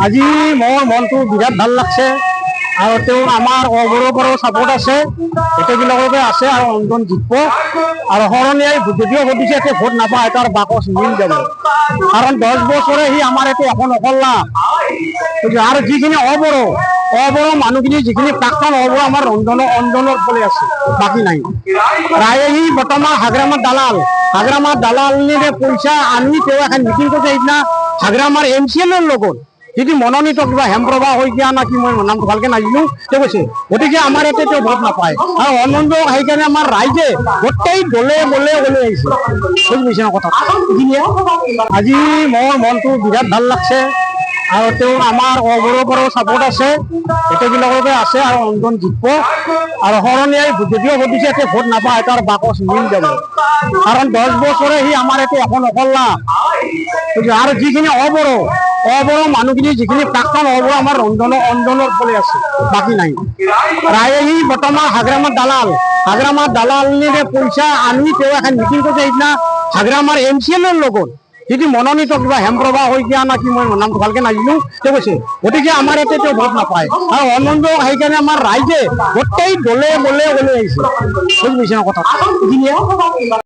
আজি মোৰ মনটো বিৰাট ভাল লাগছে আৰু তেওঁ আমাৰ অগৰৰ পৰাও ছাপোৰ্ট আছে, গোটেইবিলাককে আছে আৰু অঞ্জন জিতব আৰু শৰণীয়াই যদিও ভোট দিছে এতিয়া ভোট নাপায় তাৰ বাকচ মিল যাব, কাৰণ 10 বছৰে সি আমাৰ এতিয়া এখন অকল্লা আৰু যিখিনি অবড়ো মানুহখিনি যিখিনি প্ৰাক্তন অবড়ো আমাৰ অঞ্জনৰ ফলে আছে, বাকী নাই। ৰায়ে সি বৰ্তমান হাগ্ৰামাৰ দালালিৰে পইচা আনি তেওঁ এখন মিটিং কৰিছে সেইদিনা হাগ্ৰামাৰ MCL লগত যদি মনোনীত কিবা হেমপ্ৰভা শইকীয়া না কি মই নামটো ভালকে নাজানো তেওঁ কৈছে, গতিকে আমাৰ ইয়াতে তেওঁ ভোট নাপায় আৰু অনন্ত সেইকাৰণে আমাৰ ৰাইজে গোটেই দলে বলে আহিছে, বুজি পাইছে না কথা। আজি মোৰ মনটো বিৰাট ভাল লাগছে আৰু তেওঁ আমাৰ অগৰৰ পৰাও ছাপোৰ্ট আছে, গোটেইবিলাককে আছে আৰু অঞ্জন জিতব আৰু শৰণীয়াই যদিও ভোট দিছে এতিয়া ভোট নাপায় তাৰ বাকচ মিল যাব, কাৰণ 10 বছৰে সি আমাৰ এতিয়া এখন অকল্লা আৰু যিখিনি অবড়ো মানুহখিনি যিখিনি প্ৰাক্তন অবড়ো আমাৰ অঞ্জনৰ ফলে আছে, বাকী নাই। ৰায়ে সি বৰ্তমান হাগ্ৰামাৰ দালালিৰে পইচা আনি তেওঁ এখন মিটিং কৰিছে সেইদিনা হাগ্ৰামাৰ MCL লগত যদি মনোনীত কিবা হেমপ্ৰভা শইকীয়া না কি মই নামটো ভালকে নাজানো তেওঁ কৈছে, গতিকে আমাৰ ইয়াতে তেওঁ ভোট নাপায় আৰু অনন্ত সেইকাৰণে আমাৰ ৰাইজে গোটেই দলে বলে আহিছে, বুজি পাইছে না কথা।